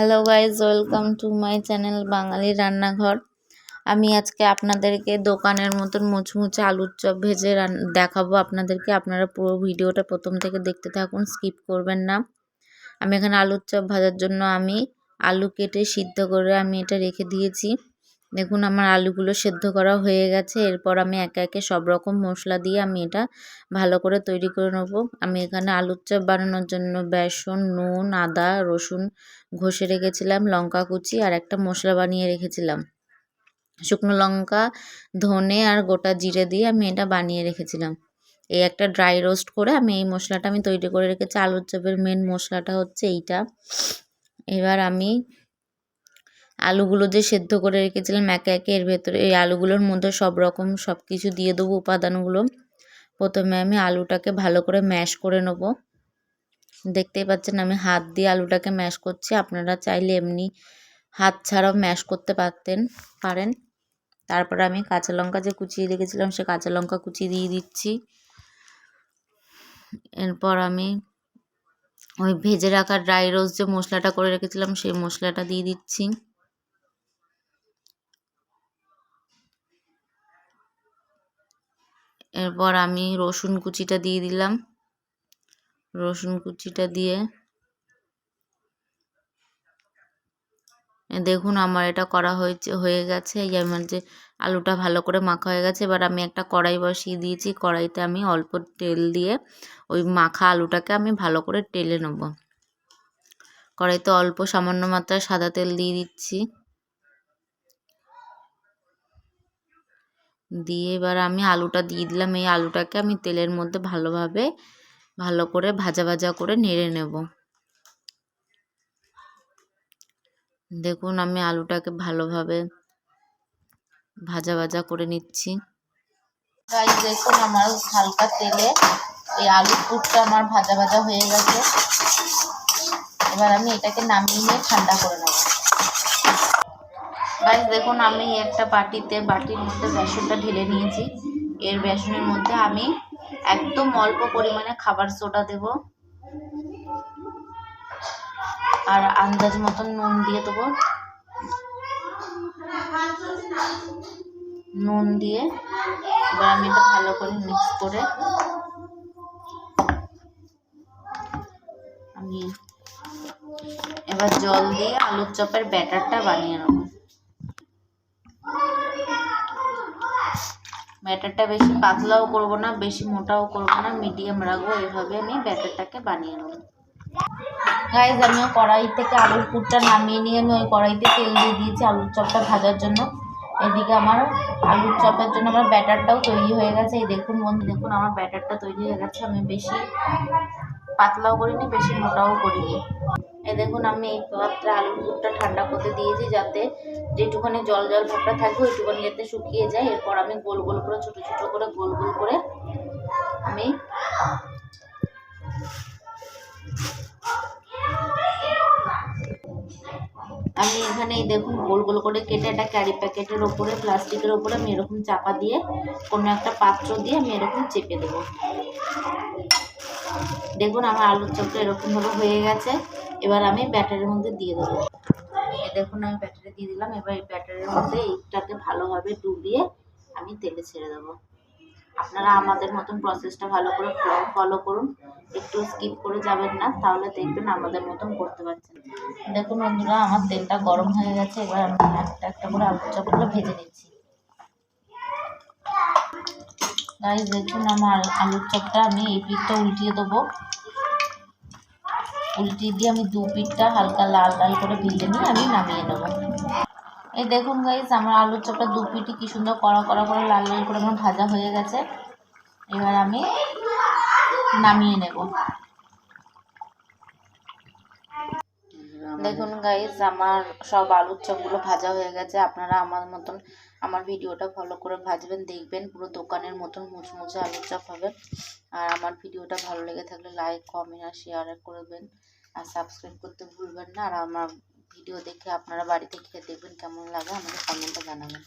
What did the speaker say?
Hello guys, welcome to my channel Bangali Rannaghor. আমি আজকে আপনাদেরকে দোকানের মতন মুচমুচে আলুর চপ ভেজে দেখাবো আপনাদেরকে। আপনারা পুরো ভিডিওটা প্রথম থেকে দেখতে থাকুন, স্কিপ করবেন না। আমি এখানে আলুর চপ ভাজার জন্য আলু কেটে সিদ্ধ করে আমি এটা রেখে দিয়েছি। দেখুন আমার আলুগুলো সেদ্ধ করা হয়ে গেছে। এরপর আমি একে একে সব রকম মশলা দিয়ে আমি এটা ভালো করে তৈরি করে নেব। আমি এখানে আলুর চপ বানানোর জন্য বেসন, নুন, আদা, রসুন ঘষে রেখেছিলাম, লঙ্কা কুচি আর একটা মশলা বানিয়ে রেখেছিলাম। শুকনো লঙ্কা, ধনে আর গোটা জিরে দিয়ে আমি এটা বানিয়ে রেখেছিলাম। এই একটা ড্রাই রোস্ট করে আমি এই মশলাটা আমি তৈরি করে রেখেছি। আলুর চপের মেন মশলাটা হচ্ছে এইটা। এবার আমি আলুগুলো যে সেদ্ধ করে রেখেছিলাম একে একে এর ভেতরে এই আলুগুলোর মধ্যে সব কিছু দিয়ে দেবো উপাদানগুলো। প্রথমে আমি আলুটাকে ভালো করে ম্যাশ করে নেব। দেখতেই পাচ্ছেন আমি হাত দিয়ে আলুটাকে ম্যাশ করছি। আপনারা চাইলে এমনি হাত ছাড়াও ম্যাশ করতে পারেন। তারপর আমি কাঁচা লঙ্কা যে কুচিয়ে রেখেছিলাম সে কাঁচা লঙ্কা কুচি দিয়ে দিচ্ছি। এরপর আমি ওই ভেজে রাখা ড্রাই রোস্ট যে মশলাটা করে রেখেছিলাম সেই মশলাটা দিয়ে দিচ্ছি। এরপর আমি রসুন কুচিটা দিয়ে দিলাম। রসুন কুচিটা দিয়ে দেখুন আমার এটা করা হয়ে গেছে। এই আমার যে আলুটা ভালো করে মাখা হয়ে গেছে। এবার আমি একটা কড়াই বসিয়ে দিয়েছি। কড়াইতে আমি অল্প তেল দিয়ে ওই মাখা আলুটাকে আমি ভালো করে টেলে নেব। কড়াইতে অল্প সামান্য মাত্রায় সাদা তেল দিয়ে দিচ্ছি। দিয়ে এবার আমি আলুটা দিয়ে দিলাম। এই আলুটাকে আমি তেলের মধ্যে ভালো করে ভাজা করে নেড়ে নেব। দেখুন আমি আলুটাকে ভালোভাবে ভাজা করে নিচ্ছি। গাইস দেখুন আমার হালকা তেলে এই আলুর পুরটা আমার ভাজা হয়ে গেছে। এবার আমি এটাকে নামিয়ে নিয়ে ঠান্ডা করে নেব। গাইস দেখুন আমি একটা বাটির মধ্যে বেসনটা ঢেলে নিয়েছি। এর বেসনের মধ্যে আমি একদম অল্প পরিমাণে খাবার সোডা দেব আর আন্দাজ মতন নুন দিয়ে দেবো। নুন দিয়ে এবার আমি এটা ভালো করে মিক্স করে আমি এবার জল দিয়ে আলুর চপের ব্যাটারটা বানিয়ে নেব। ব্যাটারটা বেশি পাতলাও করব না, বেশি মোটাও করব না, মিডিয়াম রাখবো। এভাবে আমি ব্যাটারটাকে বানিয়ে নেব। গাইস আমি কড়াই থেকে আলুর পুরটা নামিয়ে নিয়ে আমি ওই কড়াইতে তেল দিয়ে দিয়েছি আলুর চপটা ভাজার জন্য। এদিকে আমার আলুর চপের জন্য আমার ব্যাটারটাও তৈরি হয়ে গেছে। এই দেখুন বন্ধু, দেখুন আমার ব্যাটারটা তৈরি হয়ে গেছে। আমি বেশি পাতলাও করিনি, বেশি মোটাও করিনি। এই দেখুন আমি এই পাত্রে আলুর পুরটা ঠান্ডা করতে দিয়েছি যাতে যেটুখানি জল ভাবটা থাকবে ওইটুখানি যাতে শুকিয়ে যায়। এরপর আমি গোল করে ছোট করে গোল করে আমি এখানে এই দেখুন গোল করে কেটে একটা ক্যারি প্যাকেটের ওপরে প্লাস্টিকের ওপরে আমি এরকম চাপা দিয়ে কোনো একটা পাত্র দিয়ে আমি এরকম চেপে দেবো। দেখুন আমার আলুর চপটা এরকমভাবে হয়ে গেছে। এবার আমি ব্যাটারের মধ্যে দিয়ে দেবো। দেখুন আমি ব্যাটারে দিয়ে দিলাম। এবার এই ব্যাটারের মধ্যে এইটাকে ভালোভাবে ডুবিয়ে আমি তেলে ছেড়ে দেবো। আপনারা আমাদের মতন প্রসেসটা ভালো করে ফলো করুন, একটু স্কিপ করে যাবেন না, তাহলে দেখবেন আমাদের মতন করতে পারছেন। দেখুন বন্ধুরা আমার তেলটা গরম হয়ে গেছে। এবার আমি একটা করে আলুর চপগুলো ভেজে নিচ্ছি। গাইস দেখুন আমার আলুর চপটা আমি এই পিঠটা উল্টিয়ে দেবো। উল্টিয়ে দিয়ে আমি দু পিঠটা হালকা লাল করে ভেজে নিয়ে আমি নামিয়ে নেব। এই দেখুন গাইস আমার আলুর চপটা দু পিঠই কি সুন্দর কড়া করে লাল করে আমার ভাজা হয়ে গেছে। এবার আমি নামিয়ে নেব। দেখুন গাইস আমার সব আলুর চপগুলো ভাজা হয়ে গেছে। আপনারা আমার মতন আমার ভিডিওটা ফলো করে ভাজবেন, দেখবেন পুরো দোকানের মতন মুচমুচে আলুর চপ হবে। আর আমার ভিডিওটা ভালো লেগে থাকলে লাইক, কমেন্ট আর শেয়ার করবেন আর সাবস্ক্রাইব করতে ভুলবেন না। আর আমার ভিডিও দেখে আপনারা বাড়িতে খেয়ে দেখবেন কেমন লাগে আমাকে কমেন্টে জানাবেন।